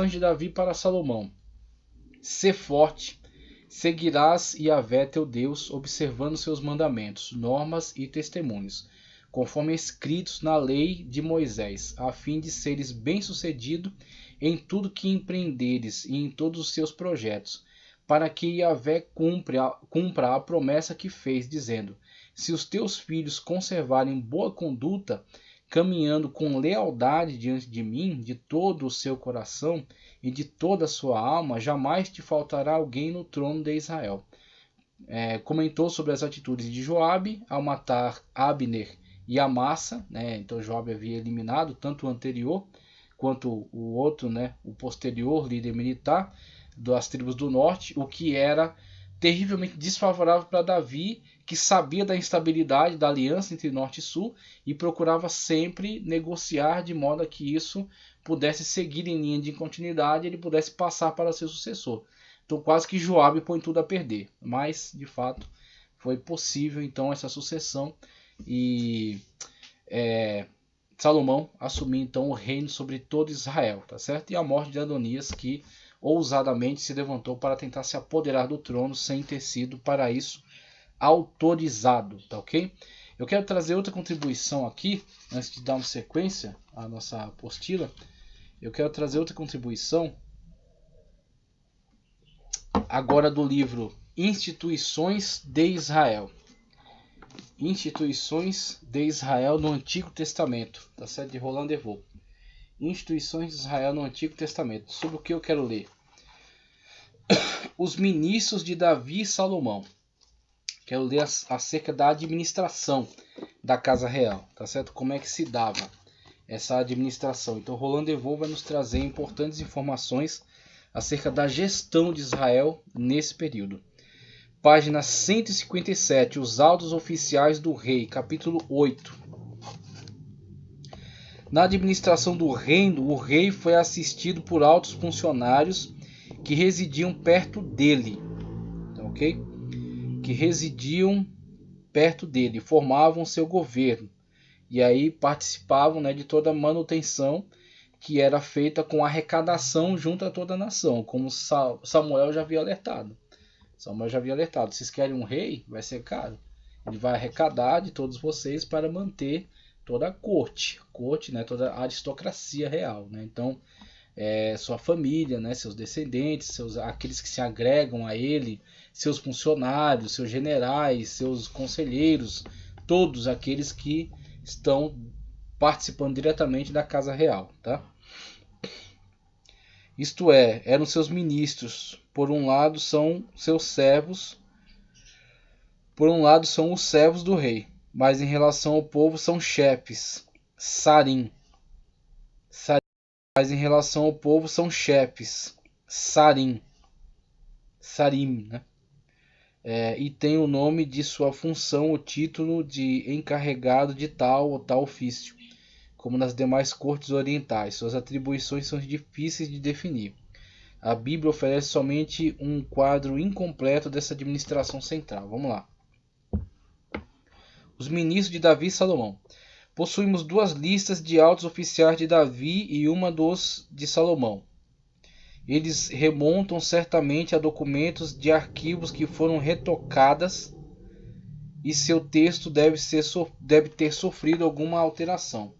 instruções de Davi para Salomão. Sê forte, seguirás Yahvé teu Deus, observando seus mandamentos, normas e testemunhos, conforme escritos na lei de Moisés, a fim de seres bem-sucedido em tudo que empreenderes e em todos os seus projetos, para que Yahvé cumpra a promessa que fez, dizendo: se os teus filhos conservarem boa conduta, caminhando com lealdade diante de mim, de todo o seu coração e de toda a sua alma, jamais te faltará alguém no trono de Israel. Comentou sobre as atitudes de Joabe ao matar Abner e Amassa, né? Então Joabe havia eliminado tanto o anterior quanto o outro, né? O posterior líder militar das tribos do norte, o que era terrivelmente desfavorável para Davi, que sabia da instabilidade da aliança entre norte e sul e procurava sempre negociar de modo a que isso pudesse seguir em linha de continuidade e ele pudesse passar para seu sucessor. Então quase que Joabe põe tudo a perder, mas de fato foi possível então essa sucessão e Salomão assumiu então o reino sobre todo Israel, tá certo? E a morte de Adonias, que ousadamente se levantou para tentar se apoderar do trono sem ter sido para isso autorizado, tá ok? Eu quero trazer outra contribuição aqui, antes de dar uma sequência à nossa apostila. Eu quero trazer outra contribuição agora do livro Instituições de Israel. Instituições de Israel no Antigo Testamento, tá certo? De Roland Devaux. Instituições de Israel no Antigo Testamento. Sobre o que eu quero ler? Os ministros de Davi e Salomão. Quero ler acerca da administração da Casa Real, tá certo? Como é que se dava essa administração. Então Roland Devaux vai nos trazer importantes informações acerca da gestão de Israel nesse período. Página 157, os autos oficiais do rei, capítulo 8. Na administração do reino, o rei foi assistido por altos funcionários que residiam perto dele, ok? Que residiam perto dele, formavam seu governo e aí participavam, né, de toda a manutenção que era feita com arrecadação junto a toda a nação, como Samuel já havia alertado. Vocês querem um rei? Vai ser caro. Ele vai arrecadar de todos vocês para manter toda a corte, né, toda a aristocracia real, né? Então, sua família, né, seus descendentes, aqueles que se agregam a ele, seus funcionários, seus generais, seus conselheiros, todos aqueles que estão participando diretamente da casa real, tá? Isto é, eram seus ministros. Por um lado são seus servos, por um lado são os servos do rei, mas em relação ao povo são chefes, sarim. Mas em relação ao povo são chefes, sarim, né? E tem o nome de sua função, o título de encarregado de tal ou tal ofício, como nas demais cortes orientais. Suas atribuições são difíceis de definir. A Bíblia oferece somente um quadro incompleto dessa administração central. Vamos lá. Os ministros de Davi e Salomão. Possuímos duas listas de altos oficiais de Davi e uma dos de Salomão. Eles remontam certamente a documentos de arquivos que foram retocadas e seu texto deve ter sofrido alguma alteração.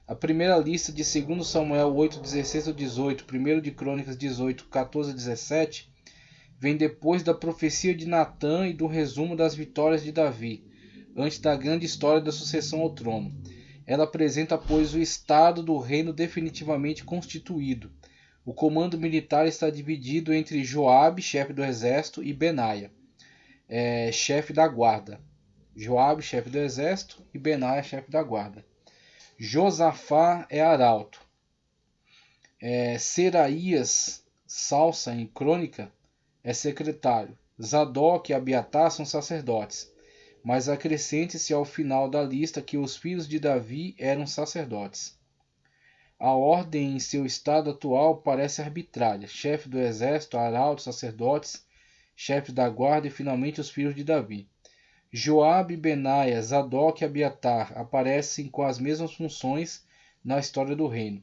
A primeira lista de 2 Samuel 8, 16 a 18, 1 de Crônicas 18, 14 a 17, vem depois da profecia de Natã e do resumo das vitórias de Davi, antes da grande história da sucessão ao trono. Ela apresenta, pois, o estado do reino definitivamente constituído. O comando militar está dividido entre Joabe, chefe do exército, e Benaia, chefe da guarda. Joabe, chefe do exército, e Benaia, chefe da guarda. Josafá é arauto. Seraías, Salsa em Crônica, é secretário. Zadok e Abiatar são sacerdotes. Mas acrescente-se ao final da lista que os filhos de Davi eram sacerdotes. A ordem em seu estado atual parece arbitrária. Chefe do exército, arautos, sacerdotes, chefe da guarda e finalmente os filhos de Davi. Joabe, Benaia, Zadok e Abiatar aparecem com as mesmas funções na história do reino.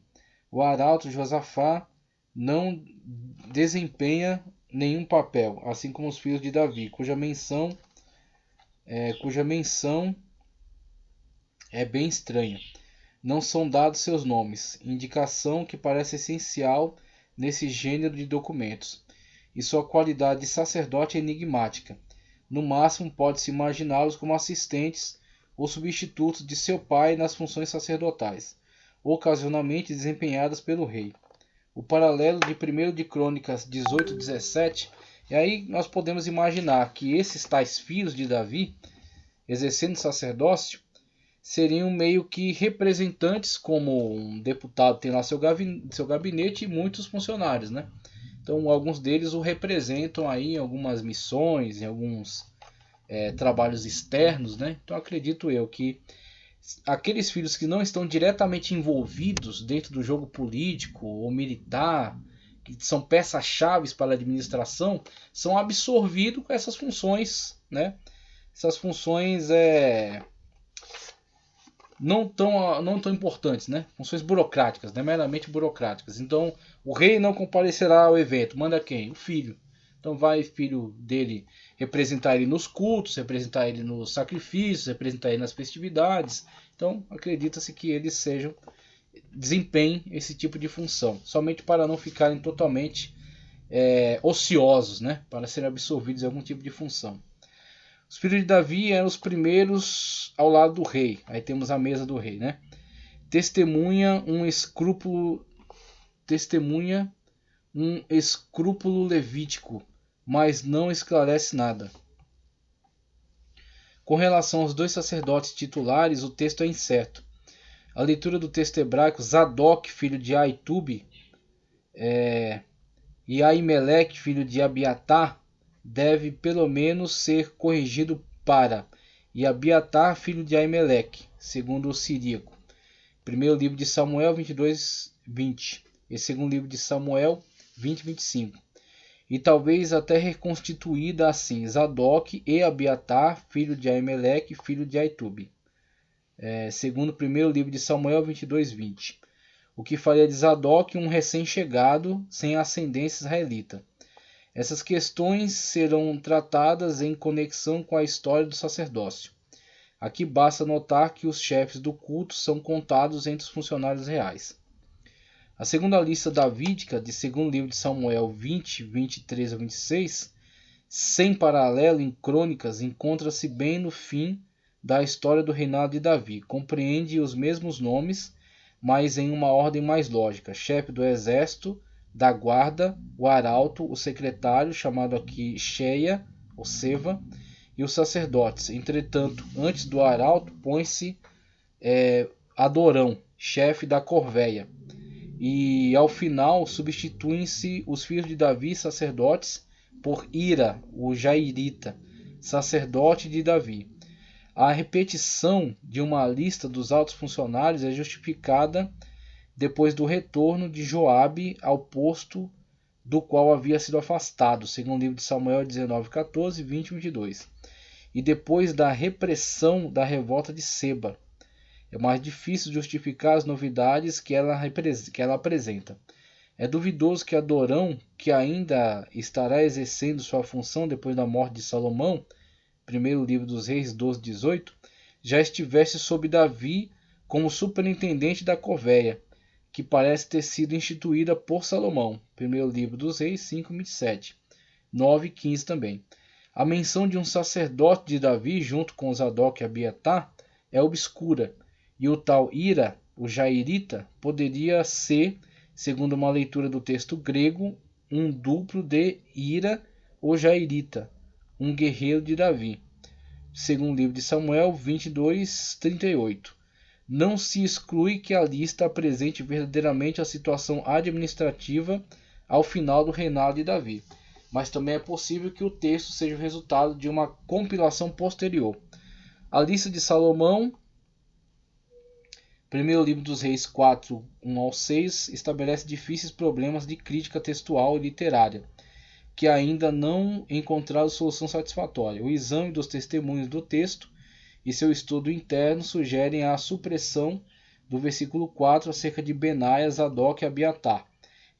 O arauto Josafá não desempenha nenhum papel, assim como os filhos de Davi, cuja menção é bem estranha. Não são dados seus nomes, indicação que parece essencial nesse gênero de documentos, e sua qualidade de sacerdote é enigmática. No máximo, pode-se imaginá-los como assistentes ou substitutos de seu pai nas funções sacerdotais, ocasionalmente desempenhadas pelo rei. O paralelo de 1 de Crônicas 18:17, e aí nós podemos imaginar que esses tais filhos de Davi, exercendo sacerdócio, seriam meio que representantes, como um deputado tem lá seu gabinete e muitos funcionários, né? Então alguns deles o representam aí em algumas missões, em alguns trabalhos externos, né? Então acredito eu que aqueles filhos que não estão diretamente envolvidos dentro do jogo político ou militar, que são peças-chave para a administração, são absorvidos com essas funções, né? Essas funções não tão importantes, né? Funções burocráticas, né? Meramente burocráticas. Então, o rei não comparecerá ao evento. Manda quem? O filho. Então vai o filho dele representar ele nos cultos, representar ele nos sacrifícios, representar ele nas festividades. Então, acredita-se que eles desempenhem esse tipo de função, somente para não ficarem totalmente ociosos, né? Para serem absorvidos em algum tipo de função. Os filhos de Davi eram os primeiros ao lado do rei. Aí temos a mesa do rei, né? Testemunha um escrúpulo levítico, mas não esclarece nada. Com relação aos dois sacerdotes titulares, o texto é incerto. A leitura do texto hebraico, Zadok, filho de Aitube, e Aimeleque, filho de Abiatar, deve pelo menos ser corrigido para e Abiatar, filho de Aimeleque, segundo o Siríaco. Primeiro livro de Samuel 22:20 e segundo livro de Samuel 20:25. E talvez até reconstituída assim, Zadok e Abiatar, filho de Aimeleque, filho de Aitube. Segundo o primeiro livro de Samuel 22:20. O que faria de Zadok um recém-chegado sem ascendência israelita. Essas questões serão tratadas em conexão com a história do sacerdócio. Aqui basta notar que os chefes do culto são contados entre os funcionários reais. A segunda lista davídica, de segundo livro de Samuel 20, 23 a 26, sem paralelo em crônicas, encontra-se bem no fim da história do reinado de Davi. Compreende os mesmos nomes, mas em uma ordem mais lógica. Chefe do exército, da guarda, o arauto, o secretário, chamado aqui Sheia, ou Seva, e os sacerdotes. Entretanto, antes do arauto, põe-se Adorão, chefe da corveia. E ao final, substituem-se os filhos de Davi, sacerdotes, por Ira, o Jairita, sacerdote de Davi. A repetição de uma lista dos altos funcionários é justificada depois do retorno de Joabe ao posto do qual havia sido afastado, segundo o livro de Samuel 19:14, 20 e 22. E depois da repressão da revolta de Seba. É mais difícil justificar as novidades que ela apresenta. É duvidoso que Adorão, que ainda estará exercendo sua função depois da morte de Salomão, primeiro livro dos Reis 12:18, já estivesse sob Davi como superintendente da corveia, que parece ter sido instituída por Salomão, primeiro livro dos Reis 5:27, 9:15 também. A menção de um sacerdote de Davi junto com Zadok e Abiatar é obscura, e o tal Ira, o Jairita, poderia ser, segundo uma leitura do texto grego, um duplo de Ira, o Jairita, um guerreiro de Davi. Segundo o livro de Samuel 22:38. Não se exclui que a lista apresente verdadeiramente a situação administrativa ao final do reinado de Davi, mas também é possível que o texto seja o resultado de uma compilação posterior. A lista de Salomão, primeiro livro dos Reis 4, 1 ao 6, estabelece difíceis problemas de crítica textual e literária, que ainda não encontraram solução satisfatória. O exame dos testemunhos do texto e seu estudo interno sugerem a supressão do versículo 4 acerca de Benaia, Zadok e Abiatar,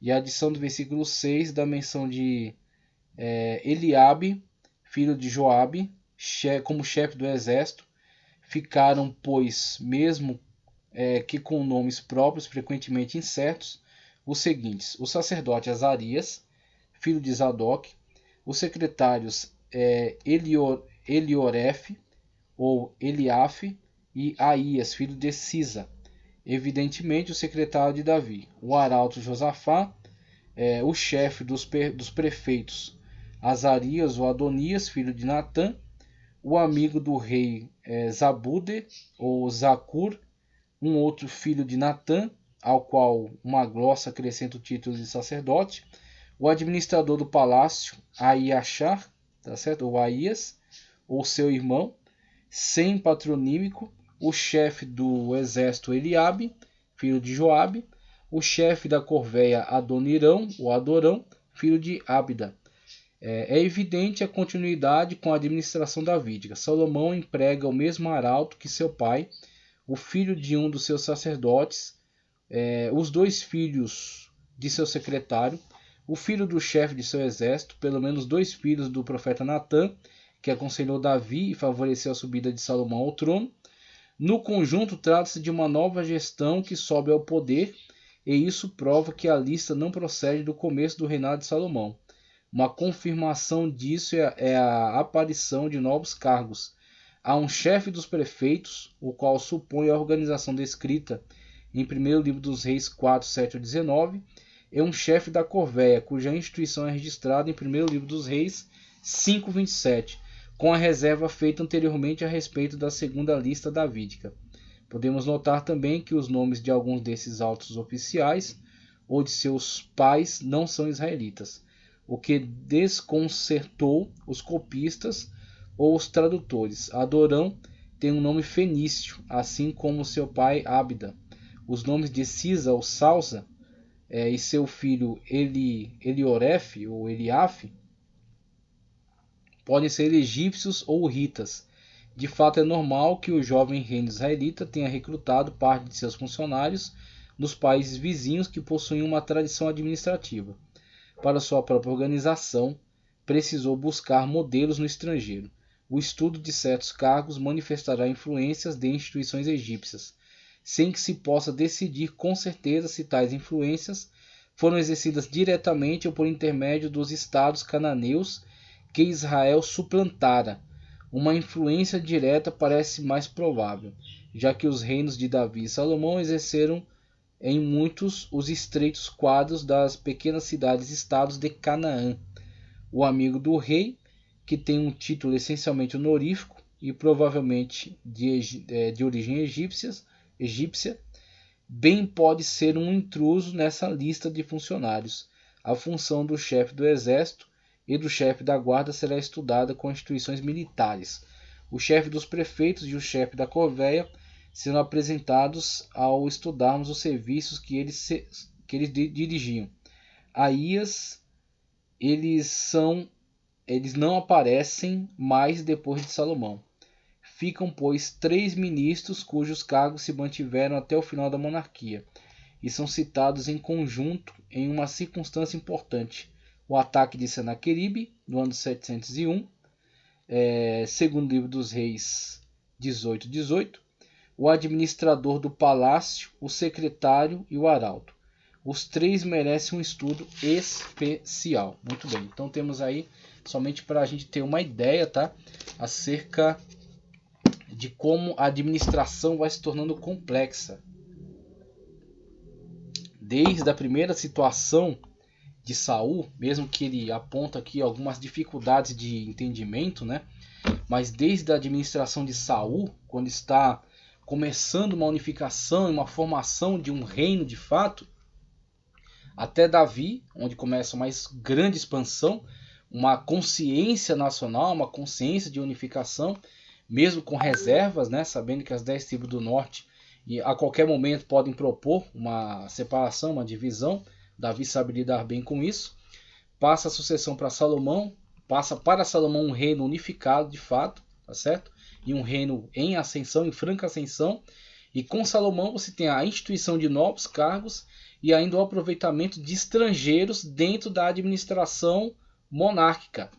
E a adição do versículo 6 da menção de Eliabe, filho de Joabe, como chefe do exército. Ficaram, pois, mesmo que com nomes próprios, frequentemente incertos, os seguintes: o sacerdote Azarias, filho de Zadok, os secretários Elioref ou Eliafe e Aías, filho de Cisa, evidentemente o secretário de Davi, o arauto Josafá, o chefe dos prefeitos Azarias ou Adonias, filho de Natã, o amigo do rei Zabude ou Zacur, um outro filho de Natã, ao qual uma glossa acrescenta o título de sacerdote, o administrador do palácio Aiachar, tá certo? Ou Aías, ou seu irmão, sem patronímico, o chefe do exército Eliabe, filho de Joabe, o chefe da corveia Adonirão, ou Adorão, filho de Abda. É evidente a continuidade com a administração davídica. Salomão emprega o mesmo arauto que seu pai, o filho de um dos seus sacerdotes, os dois filhos de seu secretário, o filho do chefe de seu exército, pelo menos 2 filhos do profeta Natã, que aconselhou Davi e favoreceu a subida de Salomão ao trono. No conjunto, trata-se de uma nova gestão que sobe ao poder, e isso prova que a lista não procede do começo do reinado de Salomão. Uma confirmação disso é a aparição de novos cargos. Há um chefe dos prefeitos, o qual supõe a organização descrita em 1º livro dos Reis 4, 7 a 19, e um chefe da corveia, cuja instituição é registrada em 1º livro dos Reis 5, 27, com a reserva feita anteriormente a respeito da segunda lista davídica. Podemos notar também que os nomes de alguns desses altos oficiais ou de seus pais não são israelitas, o que desconcertou os copistas ou os tradutores. Adorão tem um nome fenício, assim como seu pai Abda. Os nomes de Cisa ou Salsa e seu filho Elioref ou Eliafe podem ser egípcios ou ritas. De fato, é normal que o jovem reino israelita tenha recrutado parte de seus funcionários nos países vizinhos que possuíam uma tradição administrativa. Para sua própria organização, precisou buscar modelos no estrangeiro. O estudo de certos cargos manifestará influências de instituições egípcias, sem que se possa decidir com certeza se tais influências foram exercidas diretamente ou por intermédio dos estados cananeus que Israel suplantara. Uma influência direta parece mais provável, já que os reinos de Davi e Salomão exerceram em muitos os estreitos quadros das pequenas cidades-estados de Canaã. O amigo do rei, que tem um título essencialmente honorífico e provavelmente de origem egípcia, bem pode ser um intruso nessa lista de funcionários. A função do chefe do exército e do chefe da guarda será estudada com instituições militares. O chefe dos prefeitos e o chefe da corveia serão apresentados ao estudarmos os serviços que eles dirigiam. Aías, eles não aparecem mais depois de Salomão. Ficam, pois, 3 ministros cujos cargos se mantiveram até o final da monarquia, e são citados em conjunto em uma circunstância importante: o ataque de Senaqueribe, no ano 701, segundo livro dos Reis 18, o administrador do palácio, o secretário e o arauto. Os 3 merecem um estudo especial. Muito bem, então temos aí, somente para a gente ter uma ideia, tá, acerca de como a administração vai se tornando complexa. Desde a primeira situação de Saul, mesmo que ele aponta aqui algumas dificuldades de entendimento, né? Mas desde a administração de Saul, quando está começando uma unificação e uma formação de um reino de fato, até Davi, onde começa uma grande expansão, uma consciência nacional, uma consciência de unificação, mesmo com reservas, né? Sabendo que as 10 tribos do norte a qualquer momento podem propor uma separação, uma divisão. Davi sabe lidar bem com isso. Passa a sucessão para Salomão, passa para Salomão um reino unificado de fato, tá certo? E um reino em ascensão, em franca ascensão. E com Salomão você tem a instituição de novos cargos e ainda o aproveitamento de estrangeiros dentro da administração monárquica.